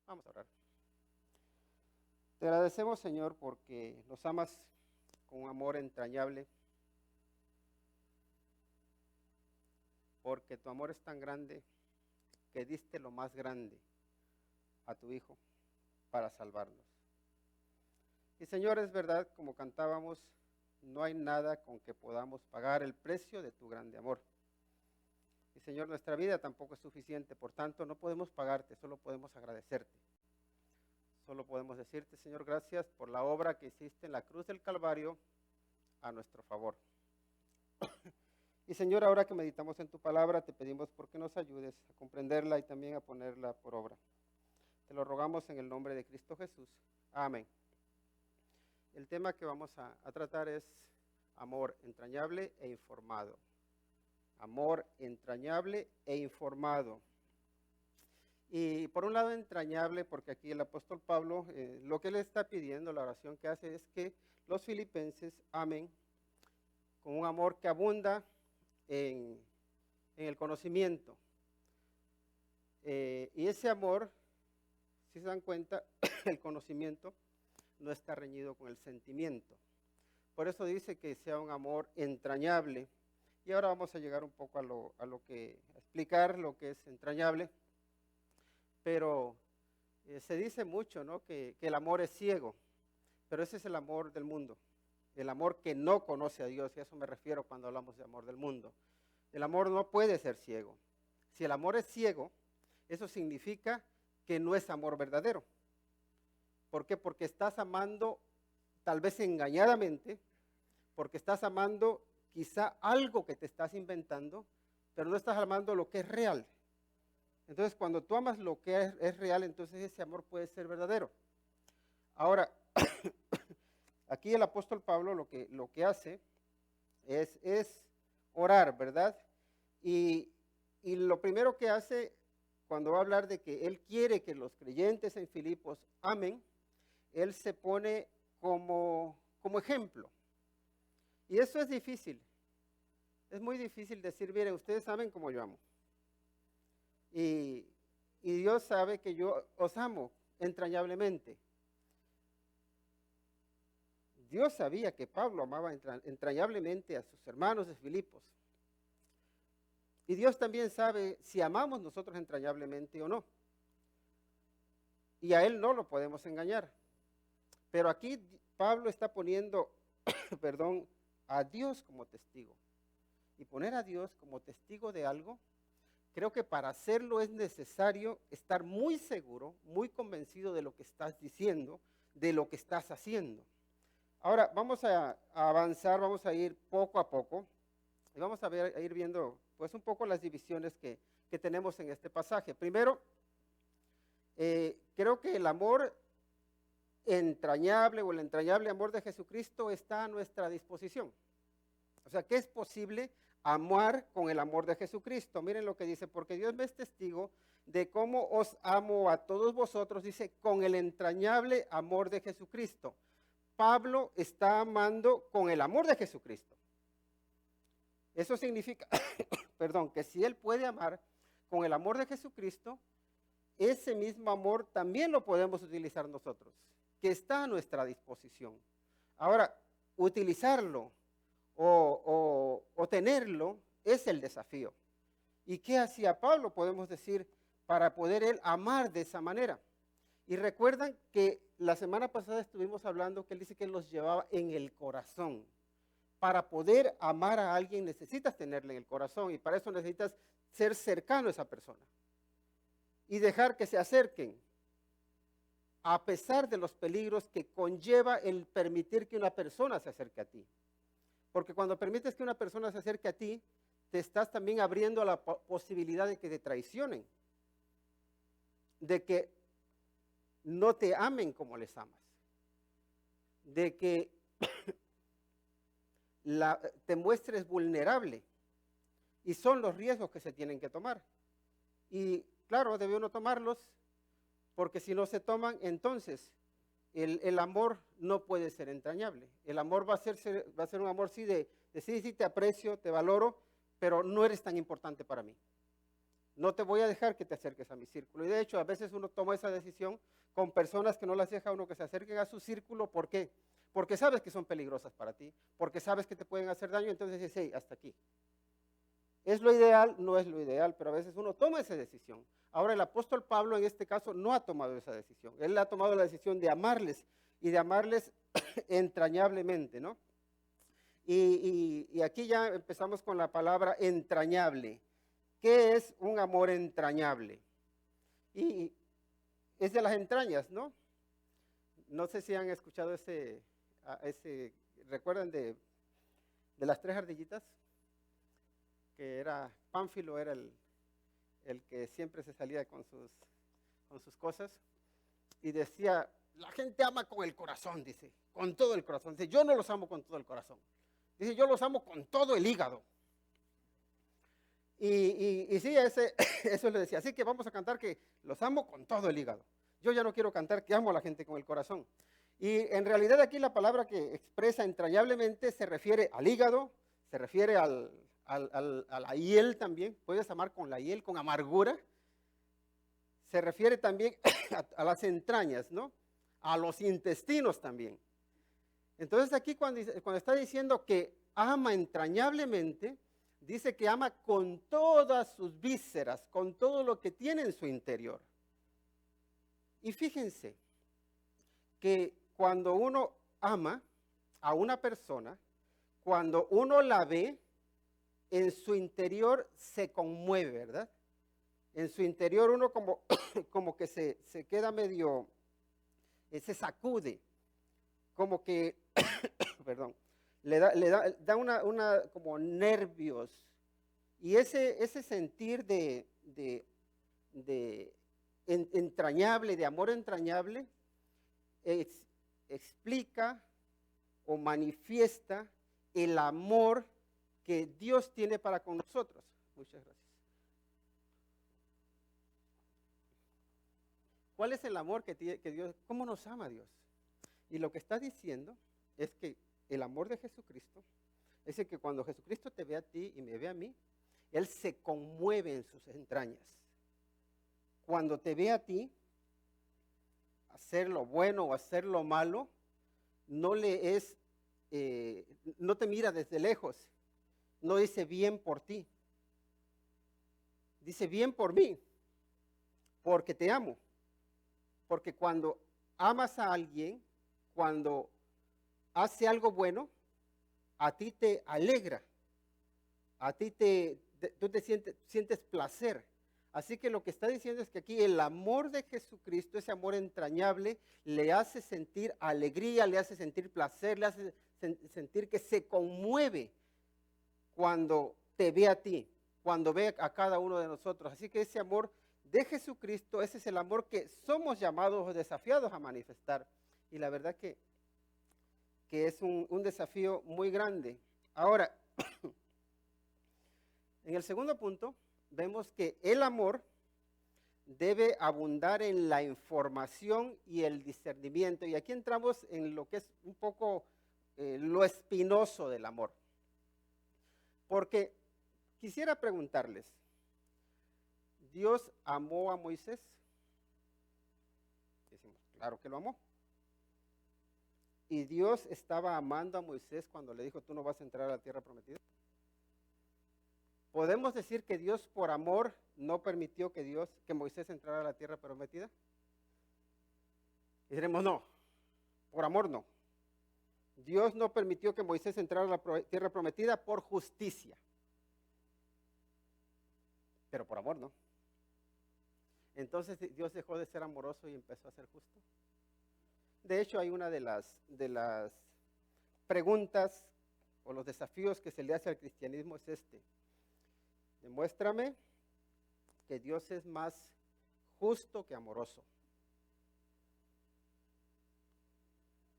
Vamos a orar. Te agradecemos, Señor, porque nos amas con un amor entrañable, porque tu amor es tan grande que diste lo más grande a tu Hijo para salvarnos. Y Señor, es verdad, como cantábamos, no hay nada con que podamos pagar el precio de tu grande amor. Y Señor, nuestra vida tampoco es suficiente, por tanto no podemos pagarte, solo podemos agradecerte. Solo podemos decirte, Señor, gracias por la obra que hiciste en la cruz del Calvario a nuestro favor. Y Señor, ahora que meditamos en tu palabra, te pedimos porque nos ayudes a comprenderla y también a ponerla por obra. Te lo rogamos en el nombre de Cristo Jesús. Amén. El tema que vamos a tratar es amor entrañable e informado. Amor entrañable e informado. Y por un lado entrañable, porque aquí el apóstol Pablo, lo que le está pidiendo, la oración que hace es que los filipenses amen con un amor que abunda en el conocimiento. Y ese amor, si se dan cuenta, el conocimiento no está reñido con el sentimiento. Por eso dice que sea un amor entrañable. Y ahora vamos a llegar un poco a explicar lo que es entrañable. Pero se dice mucho, ¿no? que el amor es ciego, pero ese es el amor del mundo, el amor que no conoce a Dios, y a eso me refiero cuando hablamos de amor del mundo. El amor no puede ser ciego. Si el amor es ciego, eso significa que no es amor verdadero. ¿Por qué? Porque estás amando tal vez engañadamente, porque estás amando quizá algo que te estás inventando, pero no estás amando lo que es real. Entonces, cuando tú amas lo que es real, entonces ese amor puede ser verdadero. Ahora, aquí el apóstol Pablo lo que hace es orar, ¿verdad? Y lo primero que hace cuando va a hablar de que él quiere que los creyentes en Filipos amen, él se pone como ejemplo. Y eso es difícil. Es muy difícil decir, miren, ustedes amen como yo amo. Y Dios sabe que yo os amo entrañablemente. Dios sabía que Pablo amaba entrañablemente a sus hermanos de Filipos. Y Dios también sabe si amamos nosotros entrañablemente o no. Y a Él no lo podemos engañar. Pero aquí Pablo está poniendo, perdón, a Dios como testigo. Y poner a Dios como testigo de algo, creo que para hacerlo es necesario estar muy seguro, muy convencido de lo que estás diciendo, de lo que estás haciendo. Ahora vamos a avanzar, vamos a ir poco a poco y vamos a ir viendo pues un poco las divisiones que tenemos en este pasaje. Primero, creo que el amor entrañable o el entrañable amor de Jesucristo está a nuestra disposición. O sea, que es posible amar con el amor de Jesucristo. Miren lo que dice, porque Dios me es testigo de cómo os amo a todos vosotros, dice, con el entrañable amor de Jesucristo. Pablo está amando con el amor de Jesucristo. Eso significa, perdón, que si él puede amar con el amor de Jesucristo, ese mismo amor también lo podemos utilizar nosotros, que está a nuestra disposición. Ahora, utilizarlo o tenerlo es el desafío. ¿Y qué hacía Pablo? Podemos decir, para poder él amar de esa manera. Y recuerdan que la semana pasada estuvimos hablando que él dice que los llevaba en el corazón. Para poder amar a alguien necesitas tenerle en el corazón y para eso necesitas ser cercano a esa persona y dejar que se acerquen a pesar de los peligros que conlleva el permitir que una persona se acerque a ti. Porque cuando permites que una persona se acerque a ti, te estás también abriendo a la posibilidad de que te traicionen, de que no te amen como les amas, de que te muestres vulnerable. Y son los riesgos que se tienen que tomar. Y claro, debe uno tomarlos, porque si no se toman, entonces el amor no puede ser entrañable. El amor va a ser un amor sí, sí te aprecio, te valoro, pero no eres tan importante para mí. No te voy a dejar que te acerques a mi círculo. Y de hecho, a veces uno toma esa decisión con personas que no las deja a uno que se acerquen a su círculo. ¿Por qué? Porque sabes que son peligrosas para ti, porque sabes que te pueden hacer daño, entonces dices, hey, hasta aquí. ¿Es lo ideal? No es lo ideal, pero a veces uno toma esa decisión. Ahora el apóstol Pablo en este caso no ha tomado esa decisión. Él ha tomado la decisión de amarles y de amarles entrañablemente, ¿no? Y aquí ya empezamos con la palabra entrañable. ¿Qué es un amor entrañable? Y es de las entrañas, ¿no? No sé si han escuchado ¿recuerdan de las tres ardillitas? Que era, Pánfilo era el que siempre se salía con sus cosas. Y decía, la gente ama con el corazón, dice, con todo el corazón. Dice, yo no los amo con todo el corazón. Dice, yo los amo con todo el hígado. Y sí, eso le decía. Así que vamos a cantar que los amo con todo el hígado. Yo ya no quiero cantar que amo a la gente con el corazón. Y en realidad aquí la palabra que expresa entrañablemente se refiere al hígado, se refiere a la hiel también. Puedes amar con la hiel, con amargura. Se refiere también a las entrañas, ¿no? A los intestinos también. Entonces aquí cuando está diciendo que ama entrañablemente, dice que ama con todas sus vísceras, con todo lo que tiene en su interior. Y fíjense que cuando uno ama a una persona, cuando uno la ve, en su interior se conmueve, ¿verdad? En su interior uno como que se queda medio, se sacude, como que, perdón, le da una como nervios. Y ese sentir de entrañable, de amor entrañable, explica o manifiesta el amor que Dios tiene para con nosotros. Muchas gracias. ¿Cuál es el amor que Dios, cómo nos ama Dios? Y lo que está diciendo es que el amor de Jesucristo es el que cuando Jesucristo te ve a ti y me ve a mí, Él se conmueve en sus entrañas. Cuando te ve a ti, hacer lo bueno o hacer lo malo, no te mira desde lejos, no dice bien por ti, dice bien por mí, porque te amo. Porque cuando amas a alguien, cuando hace algo bueno, a ti te alegra, a ti tú te sientes placer. Así que lo que está diciendo es que aquí el amor de Jesucristo, ese amor entrañable, le hace sentir alegría, le hace sentir placer, le hace sentir que se conmueve cuando te ve a ti, cuando ve a cada uno de nosotros. Así que ese amor de Jesucristo, ese es el amor que somos llamados o desafiados a manifestar. Y la verdad que es un desafío muy grande. Ahora, en el segundo punto, vemos que el amor debe abundar en la información y el discernimiento. Y aquí entramos en lo que es un poco lo espinoso del amor. Porque quisiera preguntarles, ¿Dios amó a Moisés? Decimos, claro que lo amó. ¿Y Dios estaba amando a Moisés cuando le dijo, tú no vas a entrar a la tierra prometida? ¿Podemos decir que Dios por amor no permitió que Moisés entrara a la tierra prometida? Y diremos, no, por amor no. Dios no permitió que Moisés entrara a la tierra prometida por justicia. Pero por amor no. Entonces Dios dejó de ser amoroso y empezó a ser justo. De hecho, hay una de las preguntas o los desafíos que se le hace al cristianismo es este. Demuéstrame que Dios es más justo que amoroso.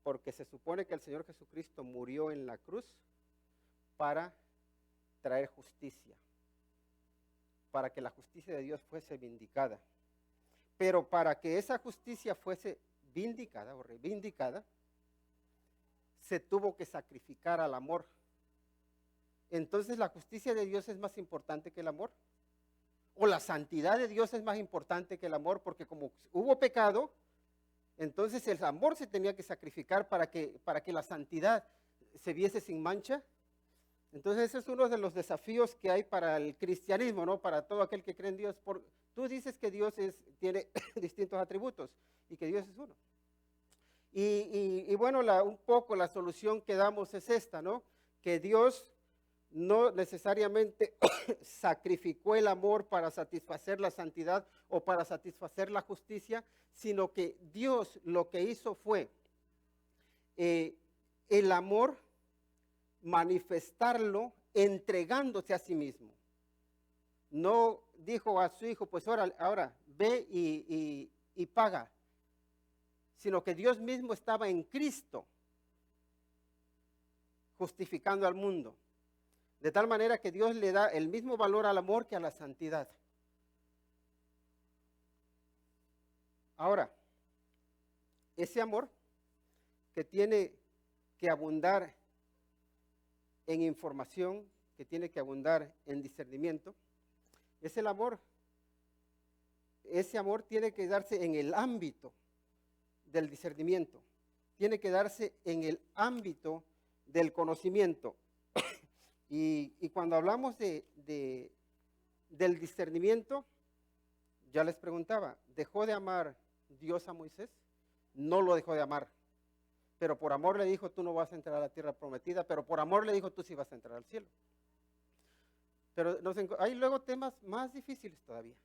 Porque se supone que el Señor Jesucristo murió en la cruz para traer justicia, para que la justicia de Dios fuese vindicada. Pero para que esa justicia fuese vindicada o reivindicada, se tuvo que sacrificar al amor. Entonces, ¿la justicia de Dios es más importante que el amor? o la santidad de Dios es más importante que el amor, porque como hubo pecado, entonces el amor se tenía que sacrificar para que la santidad se viese sin mancha. Entonces ese es uno de los desafíos que hay para el cristianismo, ¿no? Para todo aquel que cree en Dios. Tú dices que Dios tiene distintos atributos y que Dios es uno. Y bueno, un poco la solución que damos es esta, ¿no? Que Dios no necesariamente sacrificó el amor para satisfacer la santidad o para satisfacer la justicia, sino que Dios lo que hizo fue el amor manifestarlo entregándose a sí mismo. No dijo a su hijo, pues ahora ve y paga, sino que Dios mismo estaba en Cristo justificando al mundo. De tal manera que Dios le da el mismo valor al amor que a la santidad. Ahora, ese amor que tiene que abundar en información, que tiene que abundar en discernimiento, es el amor. Ese amor tiene que darse en el ámbito del discernimiento, tiene que darse en el ámbito del conocimiento. Y cuando hablamos del discernimiento, ya les preguntaba, ¿dejó de amar Dios a Moisés? No lo dejó de amar, pero por amor le dijo, tú no vas a entrar a la tierra prometida, pero por amor le dijo, tú sí vas a entrar al cielo. Pero hay luego temas más difíciles todavía.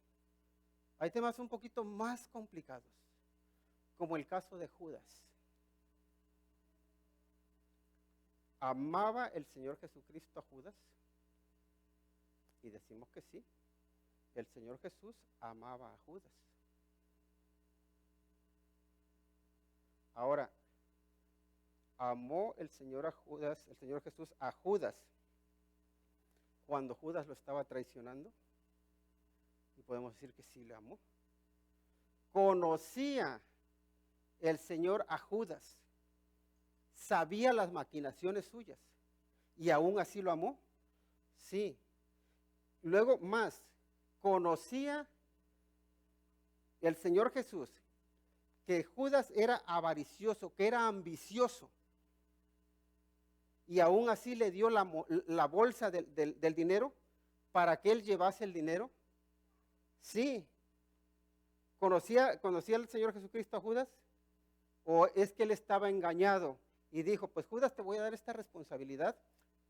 Hay temas un poquito más complicados, como el caso de Judas. ¿Amaba el Señor Jesucristo a Judas? Y decimos que sí. El Señor Jesús amaba a Judas. Ahora, ¿amó el Señor Jesús a Judas cuando Judas lo estaba traicionando? Y podemos decir que sí le amó. ¿Conocía el Señor a Judas? ¿Sabía las maquinaciones suyas? ¿Y aún así lo amó? Sí. Luego más, ¿conocía el Señor Jesús que Judas era avaricioso, que era ambicioso? Y aún así le dio la bolsa del dinero para que él llevase el dinero. Sí. ¿Conocía el Señor Jesucristo a Judas? ¿O es que él estaba engañado y dijo, pues Judas, te voy a dar esta responsabilidad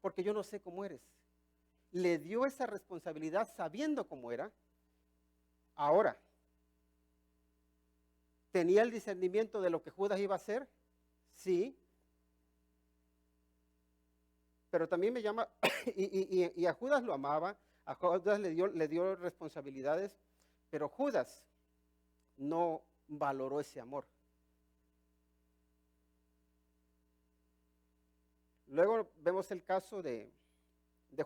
porque yo no sé cómo eres? Le dio esa responsabilidad sabiendo cómo era. Ahora, ¿tenía el discernimiento de lo que Judas iba a hacer? Sí. Pero también me llama, y a Judas lo amaba, a Judas le dio responsabilidades, pero Judas no valoró ese amor. Luego vemos el caso de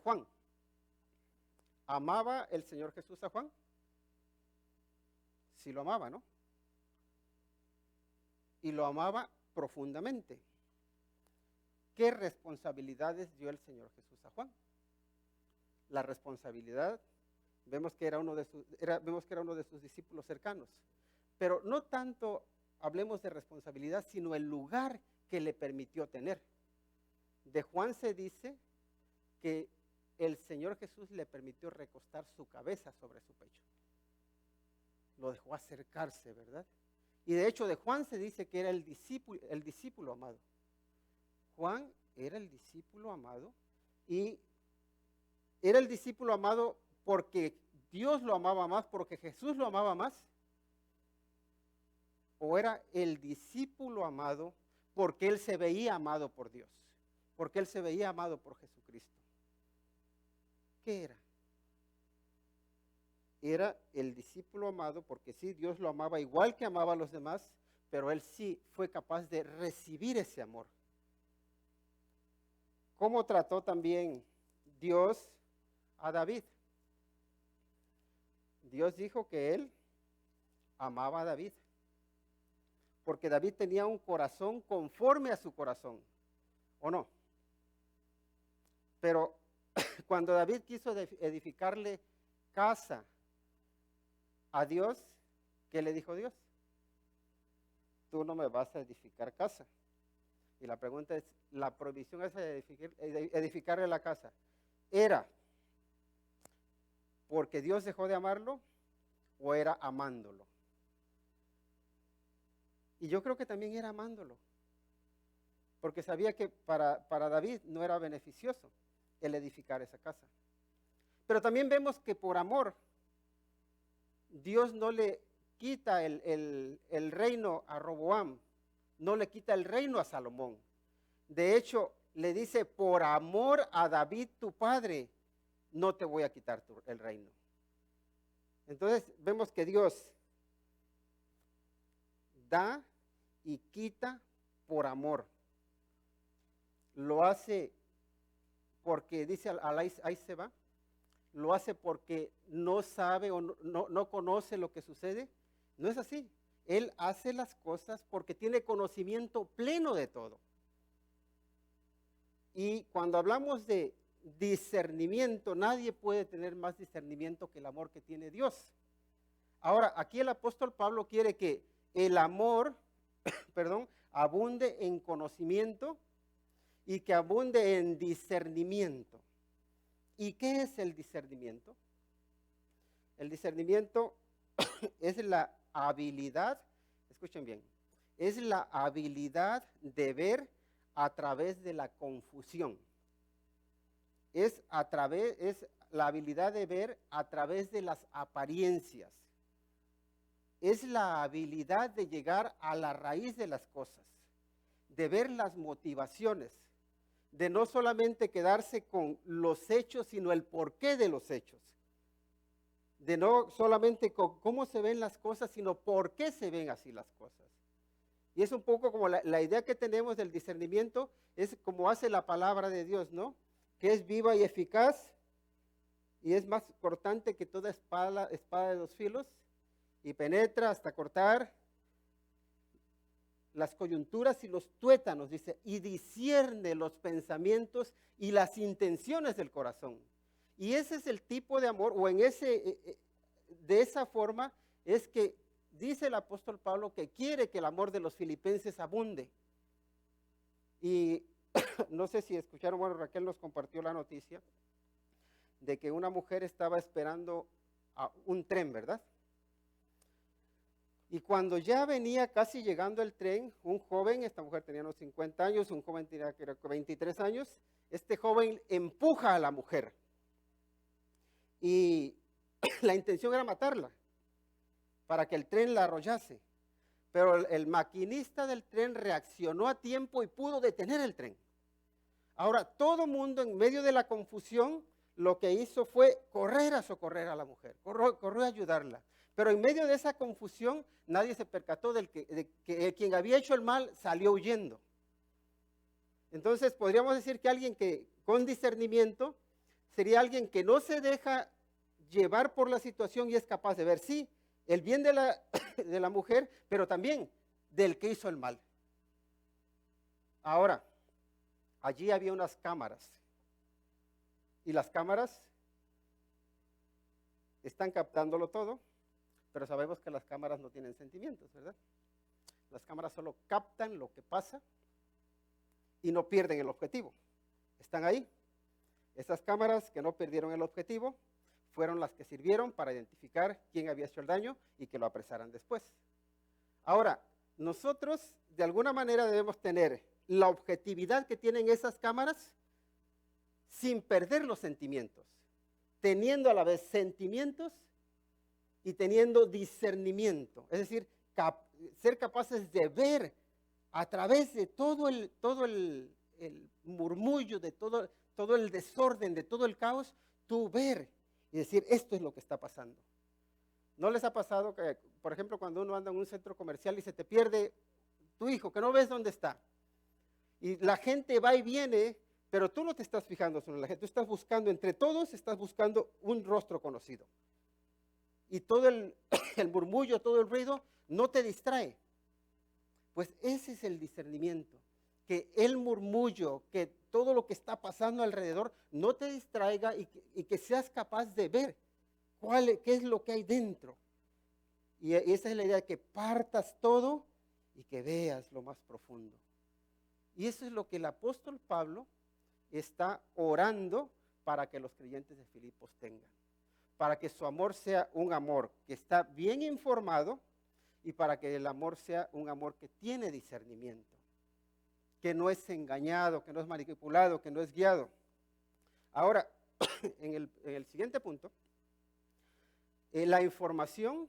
Juan. ¿Amaba el Señor Jesús a Juan? Sí lo amaba, ¿no? Y lo amaba profundamente. ¿Qué responsabilidades dio el Señor Jesús a Juan? La responsabilidad, vemos que era uno de sus discípulos cercanos. Pero no tanto hablemos de responsabilidad, sino el lugar que le permitió tener. De Juan se dice que el Señor Jesús le permitió recostar su cabeza sobre su pecho. Lo dejó acercarse, ¿verdad? Y de hecho de Juan se dice que era el discípulo amado. Juan era el discípulo amado y era el discípulo amado porque Dios lo amaba más, porque Jesús lo amaba más. O era el discípulo amado porque él se veía amado por Dios, porque él se veía amado por Jesucristo. ¿Qué era? Era el discípulo amado porque sí, Dios lo amaba igual que amaba a los demás, pero él sí fue capaz de recibir ese amor. ¿Cómo trató también Dios a David? Dios dijo que él amaba a David, porque David tenía un corazón conforme a su corazón, ¿o no? Pero cuando David quiso edificarle casa a Dios, ¿qué le dijo Dios? Tú no me vas a edificar casa. Y la pregunta es, ¿la provisión esa de edificarle la casa era porque Dios dejó de amarlo o era amándolo? Y yo creo que también era amándolo, porque sabía que para David no era beneficioso el edificar esa casa. Pero también vemos que por amor, Dios no le quita el reino a Roboam, no le quita el reino a Salomón. De hecho, le dice, por amor a David tu padre, no te voy a quitar el reino. Entonces vemos que Dios da y quita por amor. Lo hace porque, dice ahí se va, lo hace porque no sabe o no conoce lo que sucede. No es así. Él hace las cosas porque tiene conocimiento pleno de todo. Y cuando hablamos de discernimiento, nadie puede tener más discernimiento que el amor que tiene Dios. Ahora, aquí el apóstol Pablo quiere que el amor, abunde en conocimiento y que abunde en discernimiento. ¿Y qué es el discernimiento? El discernimiento es la habilidad, escuchen bien, es la habilidad de ver a través de la confusión. Es la habilidad de ver a través de las apariencias. Es la habilidad de llegar a la raíz de las cosas, de ver las motivaciones, de no solamente quedarse con los hechos, sino el porqué de los hechos. De no solamente con cómo se ven las cosas, sino por qué se ven así las cosas. Y es un poco como la idea que tenemos del discernimiento, es como hace la palabra de Dios, ¿no? Que es viva y eficaz, y es más cortante que toda espada de dos filos, y penetra hasta cortar las coyunturas y los tuétanos, dice, y discierne los pensamientos y las intenciones del corazón. Y ese es el tipo de amor, o de esa forma es que dice el apóstol Pablo que quiere que el amor de los filipenses abunde. Y no sé si escucharon, bueno, Raquel nos compartió la noticia de que una mujer estaba esperando a un tren, ¿verdad? Y cuando ya venía casi llegando el tren, un joven, esta mujer tenía unos 50 años, un joven tenía creo que 23 años, este joven empuja a la mujer. Y la intención era matarla, para que el tren la arrollase. Pero el maquinista del tren reaccionó a tiempo y pudo detener el tren. Ahora, todo mundo en medio de la confusión, lo que hizo fue correr a socorrer a la mujer, corrió a ayudarla. Pero en medio de esa confusión, nadie se percató de que quien había hecho el mal salió huyendo. Entonces, podríamos decir que alguien que con discernimiento sería alguien que no se deja llevar por la situación y es capaz de ver, sí, el bien de la mujer, pero también del que hizo el mal. Ahora, allí había unas cámaras. Y las cámaras están captándolo todo, pero sabemos que las cámaras no tienen sentimientos, ¿verdad? Las cámaras solo captan lo que pasa y no pierden el objetivo. Están ahí. Esas cámaras que no perdieron el objetivo fueron las que sirvieron para identificar quién había hecho el daño y que lo apresaran después. Ahora, nosotros de alguna manera debemos tener la objetividad que tienen esas cámaras sin perder los sentimientos, teniendo a la vez sentimientos y teniendo discernimiento. Es decir, ser capaces de ver a través de todo el murmullo, de todo el desorden, de todo el caos, tú ver y decir, esto es lo que está pasando. ¿No les ha pasado que, por ejemplo, cuando uno anda en un centro comercial y se te pierde tu hijo, que no ves dónde está? Y la gente va y viene, pero tú no te estás fijando sobre la gente, tú estás buscando, entre todos estás buscando un rostro conocido. Y todo el murmullo, todo el ruido no te distrae. Pues ese es el discernimiento, que el murmullo, que todo lo que está pasando alrededor no te distraiga y que seas capaz de ver qué es lo que hay dentro. Y esa es la idea, que partas todo y que veas lo más profundo. Y eso es lo que el apóstol Pablo está orando para que los creyentes de Filipos tengan. Para que su amor sea un amor que está bien informado y para que el amor sea un amor que tiene discernimiento, que no es engañado, que no es manipulado, que no es guiado. Ahora, en el siguiente punto, la información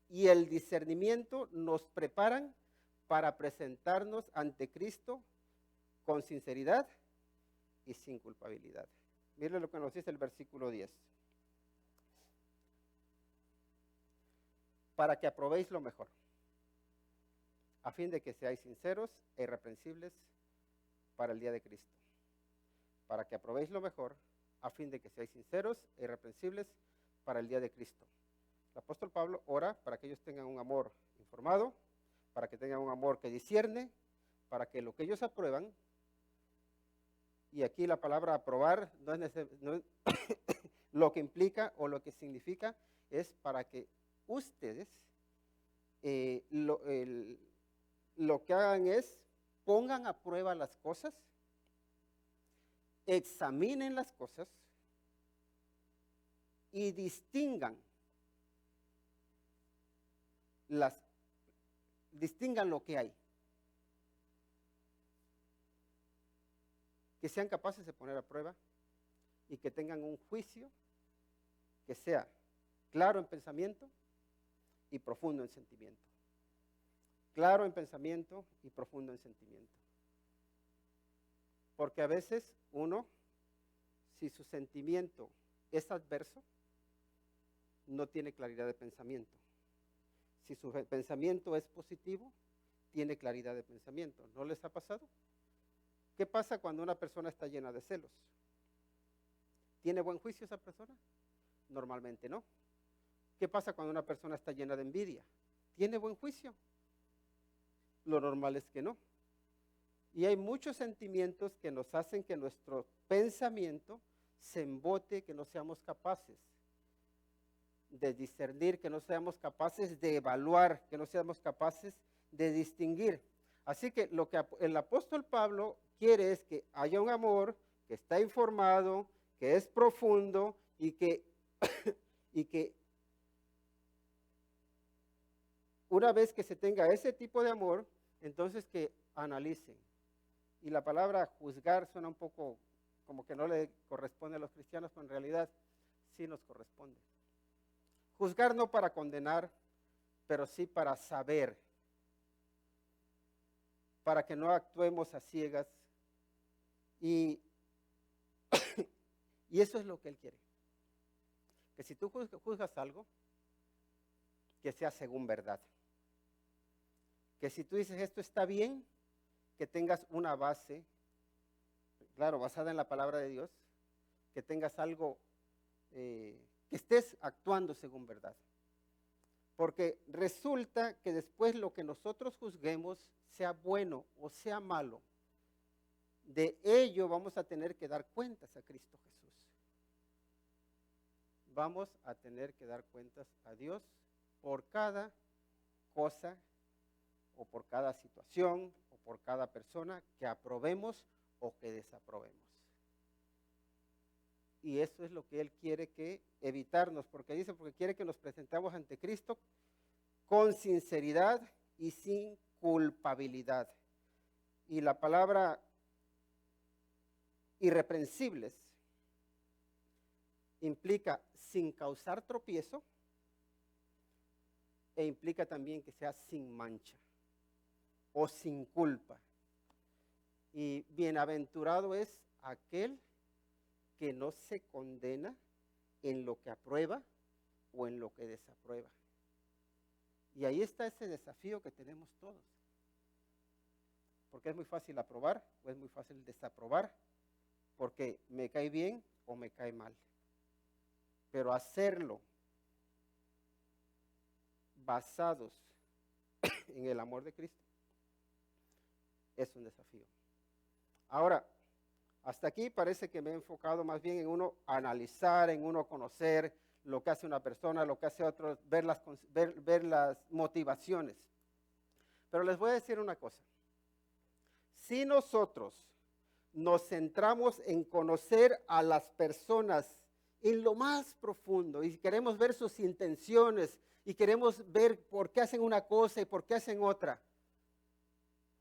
y el discernimiento nos preparan para presentarnos ante Cristo con sinceridad y sin culpabilidad. Mire lo que nos dice el versículo 10. Para que aprobéis lo mejor, a fin de que seáis sinceros e irreprensibles para el día de Cristo. Para que aprobéis lo mejor, a fin de que seáis sinceros e irreprensibles para el día de Cristo. El apóstol Pablo ora para que ellos tengan un amor informado, para que tengan un amor que discierne, para que lo que ellos aprueban, y aquí la palabra aprobar no es lo que implica o lo que significa es para que ustedes lo que hagan es pongan a prueba las cosas, examinen las cosas y distingan lo que hay. Que sean capaces de poner a prueba y que tengan un juicio que sea claro en pensamiento y profundo en sentimiento. Claro en pensamiento y profundo en sentimiento. Porque a veces uno, si su sentimiento es adverso, no tiene claridad de pensamiento. Si su pensamiento es positivo, tiene claridad de pensamiento. ¿No les ha pasado? ¿Qué pasa cuando una persona está llena de celos? ¿Tiene buen juicio esa persona? Normalmente no. ¿Qué pasa cuando una persona está llena de envidia? ¿Tiene buen juicio? Lo normal es que no. Y hay muchos sentimientos que nos hacen que nuestro pensamiento se embote, que no seamos capaces de discernir, que no seamos capaces de evaluar, que no seamos capaces de distinguir. Así que lo que el apóstol Pablo quiere es que haya un amor que está informado, que es profundo y que una vez que se tenga ese tipo de amor, entonces que analicen. Y la palabra juzgar suena un poco como que no le corresponde a los cristianos, pero en realidad sí nos corresponde. Juzgar no para condenar, pero sí para saber, para que no actuemos a ciegas. Y eso es lo que Él quiere. Que si tú juzgas algo, que sea según verdad. Que si tú dices esto está bien, que tengas una base, claro, basada en la palabra de Dios, que tengas algo, que estés actuando según verdad. Porque resulta que después lo que nosotros juzguemos, sea bueno o sea malo, de ello vamos a tener que dar cuentas a Cristo Jesús. Vamos a tener que dar cuentas a Dios por cada cosa o por cada situación o por cada persona que aprobemos o que desaprobemos. Y eso es lo que Él quiere que evitarnos, porque quiere que nos presentamos ante Cristo con sinceridad y sin culpabilidad. Y la palabra irreprensibles implica sin causar tropiezo e implica también que sea sin mancha o sin culpa. Y bienaventurado es aquel que no se condena en lo que aprueba o en lo que desaprueba. Y ahí está ese desafío que tenemos todos. Porque es muy fácil aprobar o es muy fácil desaprobar, porque me cae bien o me cae mal. Pero hacerlo basados en el amor de Cristo es un desafío. Ahora, hasta aquí parece que me he enfocado más bien en uno analizar, en uno conocer lo que hace una persona, lo que hace otro, ver las motivaciones. Pero les voy a decir una cosa. Si nosotros nos centramos en conocer a las personas en lo más profundo y queremos ver sus intenciones y queremos ver por qué hacen una cosa y por qué hacen otra,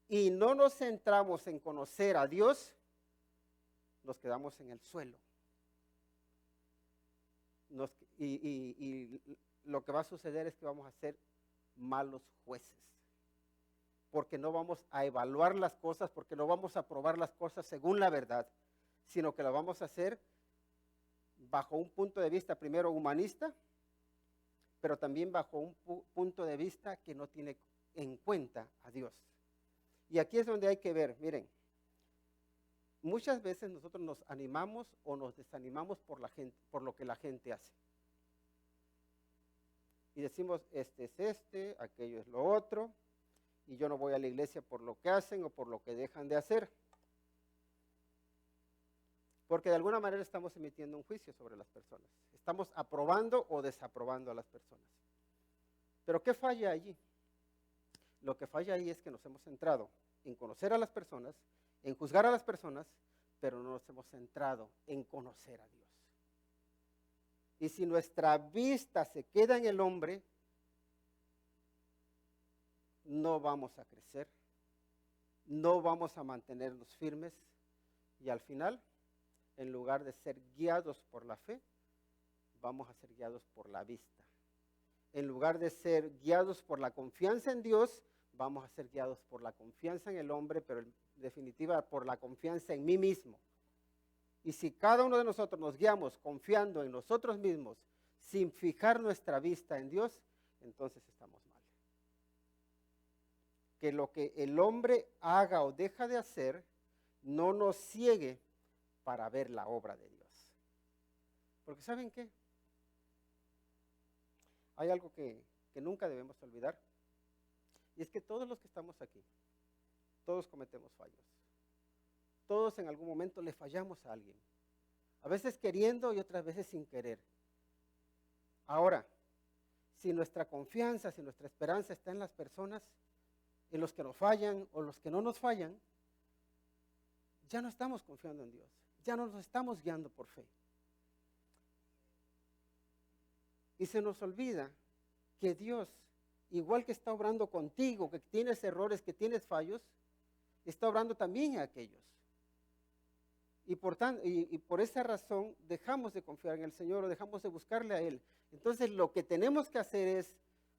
y no nos centramos en conocer a Dios, nos quedamos en el suelo. Y lo que va a suceder es que vamos a ser malos jueces, porque no vamos a evaluar las cosas, porque no vamos a probar las cosas según la verdad, sino que lo vamos a hacer bajo un punto de vista primero humanista, pero también bajo un punto de vista que no tiene en cuenta a Dios. Y aquí es donde hay que ver, miren, muchas veces nosotros nos animamos o nos desanimamos por la gente, por lo que la gente hace. Y decimos, este es este, aquello es lo otro, y yo no voy a la iglesia por lo que hacen o por lo que dejan de hacer. Porque de alguna manera estamos emitiendo un juicio sobre las personas. Estamos aprobando o desaprobando a las personas. Pero ¿qué falla allí? Lo que falla ahí es que nos hemos centrado en conocer a las personas, en juzgar a las personas, pero no nos hemos centrado en conocer a Dios. Y si nuestra vista se queda en el hombre, no vamos a crecer, no vamos a mantenernos firmes y al final, en lugar de ser guiados por la fe, vamos a ser guiados por la vista. En lugar de ser guiados por la confianza en Dios, vamos a ser guiados por la confianza en el hombre, pero en definitiva por la confianza en mí mismo. Y si cada uno de nosotros nos guiamos confiando en nosotros mismos, sin fijar nuestra vista en Dios, entonces estamos mal. Que lo que el hombre haga o deja de hacer no nos ciegue para ver la obra de Dios. Porque ¿saben qué? Hay algo que nunca debemos olvidar, y es que todos los que estamos aquí, todos cometemos fallos. Todos en algún momento le fallamos a alguien. A veces queriendo y otras veces sin querer. Ahora, si nuestra confianza, si nuestra esperanza está en las personas, en los que nos fallan o los que no nos fallan, ya no estamos confiando en Dios. Ya no nos estamos guiando por fe. Y se nos olvida que Dios, igual que está obrando contigo, que tienes errores, que tienes fallos, está obrando también a aquellos. Y por esa razón dejamos de confiar en el Señor o dejamos de buscarle a Él. Entonces lo que tenemos que hacer es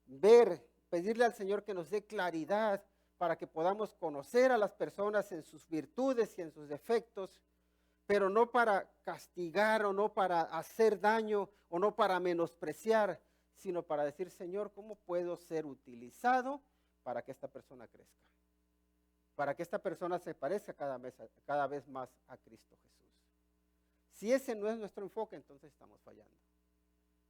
ver, pedirle al Señor que nos dé claridad para que podamos conocer a las personas en sus virtudes y en sus defectos, pero no para castigar o no para hacer daño o no para menospreciar, sino para decir, Señor, ¿cómo puedo ser utilizado para que esta persona crezca? Para que esta persona se parezca cada vez más a Cristo Jesús. Si ese no es nuestro enfoque, entonces estamos fallando.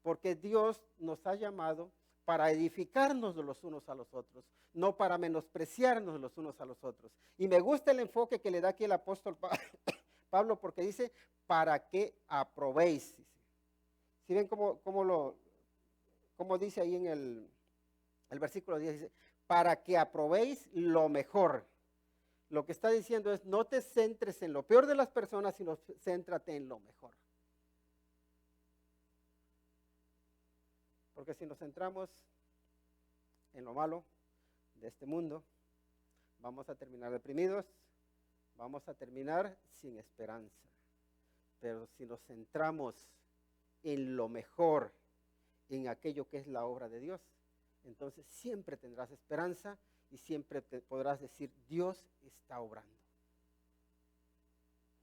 Porque Dios nos ha llamado para edificarnos los unos a los otros, no para menospreciarnos los unos a los otros. Y me gusta el enfoque que le da aquí el apóstol Pablo, porque dice, para que aprobéis. ¿Sí ven cómo dice ahí en el versículo 10? Dice, para que aprobéis lo mejor. Lo que está diciendo es, no te centres en lo peor de las personas, sino céntrate en lo mejor. Porque si nos centramos en lo malo de este mundo, vamos a terminar deprimidos, vamos a terminar sin esperanza. Pero si nos centramos en lo mejor, en aquello que es la obra de Dios, entonces siempre tendrás esperanza y siempre podrás decir, Dios está obrando.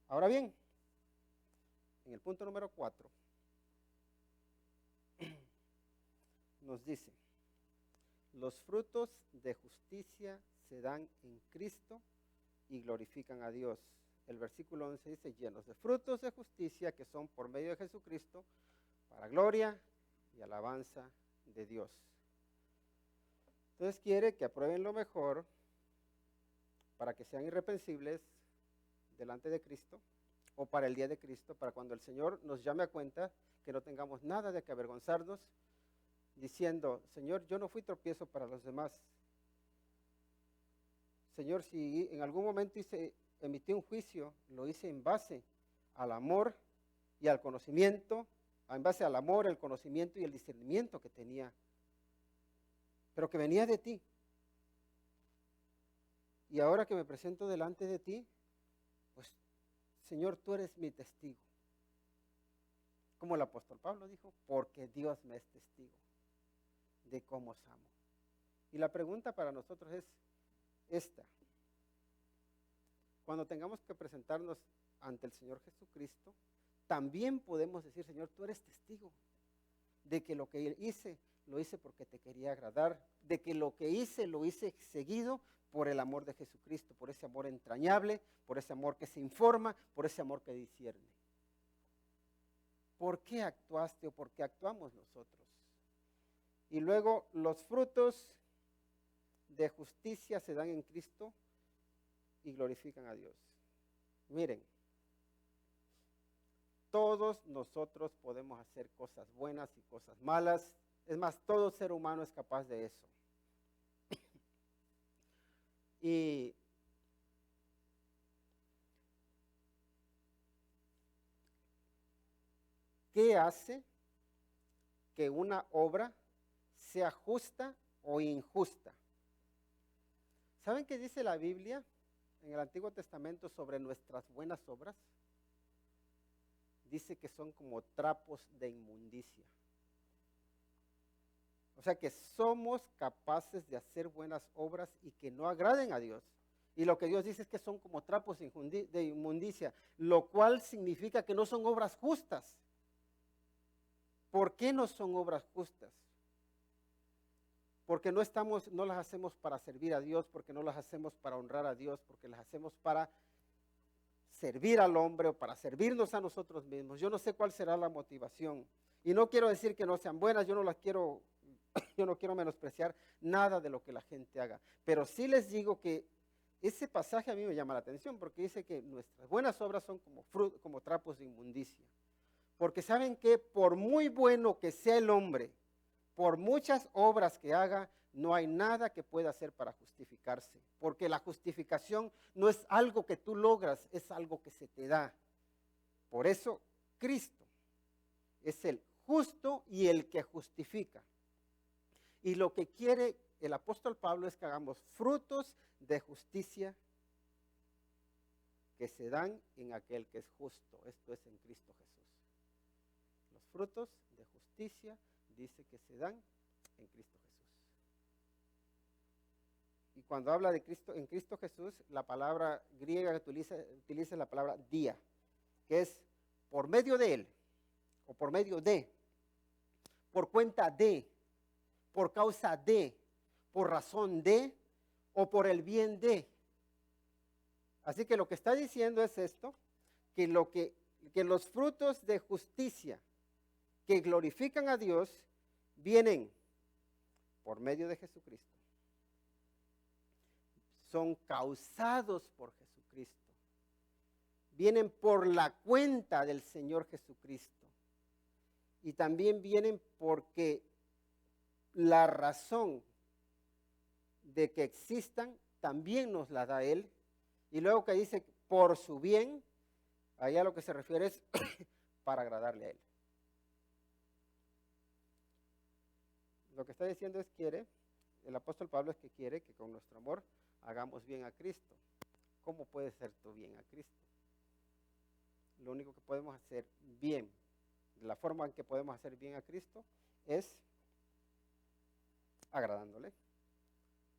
Ahora bien, en el punto número 4, nos dice, los frutos de justicia se dan en Cristo y glorifican a Dios. El versículo 11 dice, llenos de frutos de justicia que son por medio de Jesucristo, para gloria y alabanza de Dios. Entonces quiere que aprueben lo mejor para que sean irreprensibles delante de Cristo o para el día de Cristo, para cuando el Señor nos llame a cuenta, que no tengamos nada de que avergonzarnos, diciendo, Señor, yo no fui tropiezo para los demás. Señor, si en algún momento emití un juicio, lo hice en base al amor y al conocimiento, en base al amor, el conocimiento y el discernimiento que tenía, pero que venía de ti. Y ahora que me presento delante de ti, pues, Señor, tú eres mi testigo. Como el apóstol Pablo dijo, porque Dios me es testigo de cómo os amo. Y la pregunta para nosotros es esta. Cuando tengamos que presentarnos ante el Señor Jesucristo, también podemos decir, Señor, tú eres testigo de que lo que hice, lo hice porque te quería agradar, de que lo que hice, lo hice seguido por el amor de Jesucristo, por ese amor entrañable, por ese amor que se informa, por ese amor que discierne. ¿Por qué actuaste o por qué actuamos nosotros? Y luego los frutos de justicia se dan en Cristo y glorifican a Dios. Miren, todos nosotros podemos hacer cosas buenas y cosas malas. Es más, todo ser humano es capaz de eso. Y ¿qué hace que una obra sea justa o injusta? ¿Saben qué dice la Biblia en el Antiguo Testamento sobre nuestras buenas obras? Dice que son como trapos de inmundicia. O sea que somos capaces de hacer buenas obras y que no agraden a Dios. Y lo que Dios dice es que son como trapos de inmundicia, lo cual significa que no son obras justas. ¿Por qué no son obras justas? Porque no las hacemos para servir a Dios, porque no las hacemos para honrar a Dios, porque las hacemos para servir al hombre o para servirnos a nosotros mismos. Yo no sé cuál será la motivación. Y no quiero decir que no sean buenas, yo no quiero menospreciar nada de lo que la gente haga. Pero sí les digo que ese pasaje a mí me llama la atención porque dice que nuestras buenas obras son como trapos de inmundicia. Porque saben que por muy bueno que sea el hombre, por muchas obras que haga, no hay nada que pueda hacer para justificarse. Porque la justificación no es algo que tú logras, es algo que se te da. Por eso Cristo es el justo y el que justifica. Y lo que quiere el apóstol Pablo es que hagamos frutos de justicia que se dan en aquel que es justo. Esto es en Cristo Jesús. Los frutos de justicia dice que se dan en Cristo Jesús. Y cuando habla de Cristo, en Cristo Jesús, la palabra griega que utiliza la palabra dia, que es por medio de Él, o por medio de, por cuenta de, por causa de, por razón de, o por el bien de. Así que lo que está diciendo es esto, que los frutos de justicia que glorifican a Dios vienen por medio de Jesucristo. Son causados por Jesucristo. Vienen por la cuenta del Señor Jesucristo. Y también vienen porque la razón de que existan también nos la da Él. Y luego que dice por su bien, allá lo que se refiere es para agradarle a Él. Lo que está diciendo es el apóstol Pablo es que quiere que con nuestro amor hagamos bien a Cristo. ¿Cómo puede ser tu bien a Cristo? Lo único que podemos hacer bien, la forma en que podemos hacer bien a Cristo es agradándole,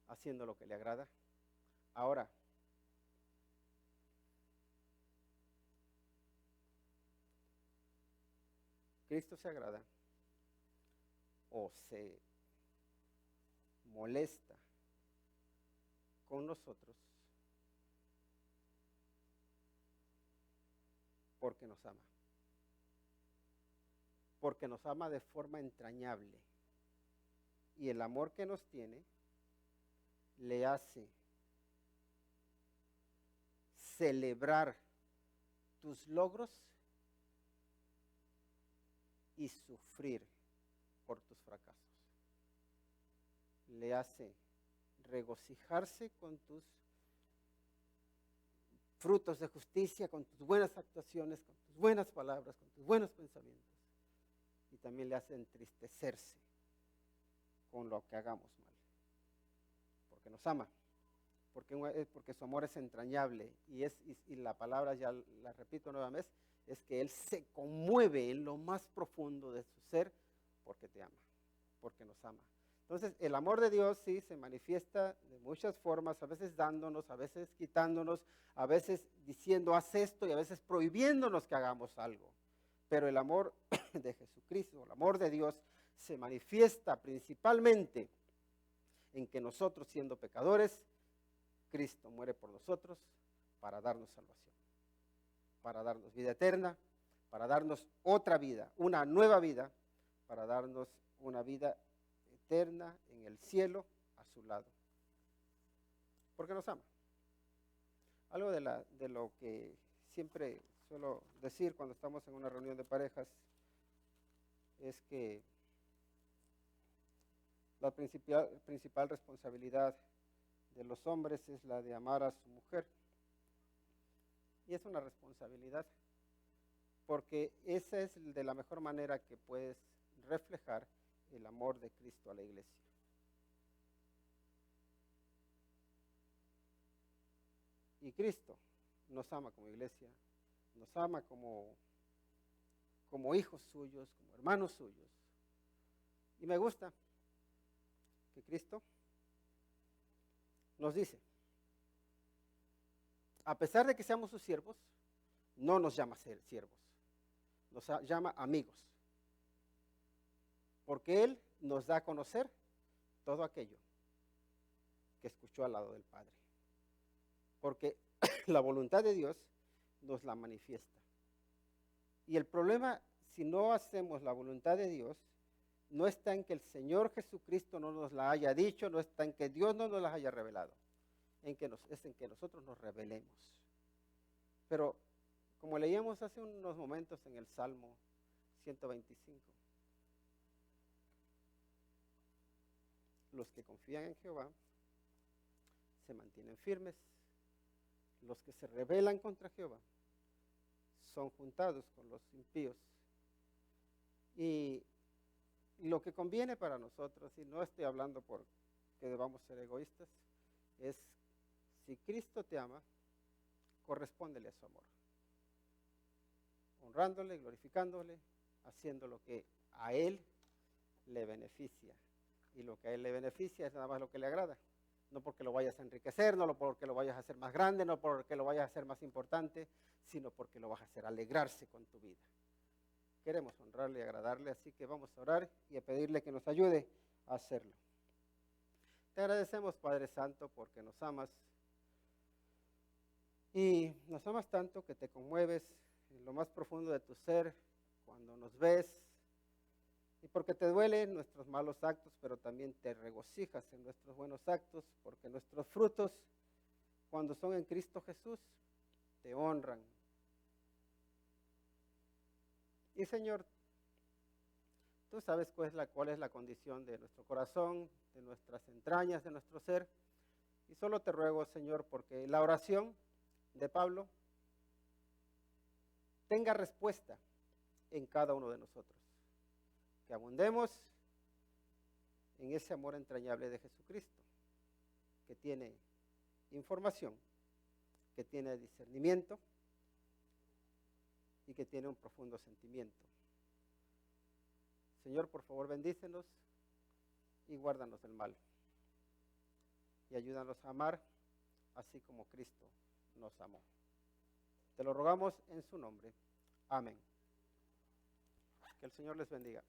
haciendo lo que le agrada. Ahora, Cristo se agrada o se molesta con nosotros porque nos ama. Porque nos ama de forma entrañable. Y el amor que nos tiene le hace celebrar tus logros y sufrir por tus fracasos. Le hace regocijarse con tus frutos de justicia, con tus buenas actuaciones, con tus buenas palabras, con tus buenos pensamientos. Y también le hace entristecerse con lo que hagamos mal. Porque nos ama. Porque su amor es entrañable. Y la palabra, ya la repito nuevamente, es que Él se conmueve en lo más profundo de su ser porque te ama, porque nos ama. Entonces, el amor de Dios sí se manifiesta de muchas formas, a veces dándonos, a veces quitándonos, a veces diciendo haz esto y a veces prohibiéndonos que hagamos algo. Pero el amor de Jesucristo, el amor de Dios, se manifiesta principalmente en que nosotros, siendo pecadores, Cristo muere por nosotros para darnos salvación, para darnos vida eterna, para darnos otra vida, una nueva vida, para darnos una vida eterna en el cielo a su lado, porque nos ama. Algo de lo que siempre suelo decir cuando estamos en una reunión de parejas es que la principal responsabilidad de los hombres es la de amar a su mujer. Y es una responsabilidad, porque esa es de la mejor manera que puedes reflejar el amor de Cristo a la iglesia. Y Cristo nos ama como iglesia, nos ama como hijos suyos, como hermanos suyos. Y me gusta que Cristo nos dice, a pesar de que seamos sus siervos, no nos llama siervos, nos llama amigos, porque Él nos da a conocer todo aquello que escuchó al lado del Padre, porque la voluntad de Dios nos la manifiesta. Y el problema, si no hacemos la voluntad de Dios, no está en que el Señor Jesucristo no nos la haya dicho, no está en que Dios no nos la haya revelado, es en que nosotros nos revelemos. Pero como leíamos hace unos momentos en el Salmo 125, los que confían en Jehová se mantienen firmes, los que se rebelan contra Jehová son juntados con los impíos. Y lo que conviene para nosotros, y no estoy hablando por que debamos ser egoístas, es si Cristo te ama, correspóndele a su amor, honrándole, glorificándole, haciendo lo que a Él le beneficia. Y lo que a Él le beneficia es nada más lo que le agrada. No porque lo vayas a enriquecer, no porque lo vayas a hacer más grande, no porque lo vayas a hacer más importante, sino porque lo vas a hacer alegrarse con tu vida. Queremos honrarle y agradarle, así que vamos a orar y a pedirle que nos ayude a hacerlo. Te agradecemos, Padre Santo, porque nos amas. Y nos amas tanto que te conmueves en lo más profundo de tu ser cuando nos ves. Y porque te duelen nuestros malos actos, pero también te regocijas en nuestros buenos actos, porque nuestros frutos, cuando son en Cristo Jesús, te honran. Y Señor, tú sabes cuál es la condición de nuestro corazón, de nuestras entrañas, de nuestro ser. Y solo te ruego, Señor, porque la oración de Pablo tenga respuesta en cada uno de nosotros. Que abundemos en ese amor entrañable de Jesucristo, que tiene información, que tiene discernimiento y que tiene un profundo sentimiento. Señor, por favor, bendícenos y guárdanos del mal. Y ayúdanos a amar así como Cristo nos amó. Te lo rogamos en su nombre. Amén. Que el Señor les bendiga.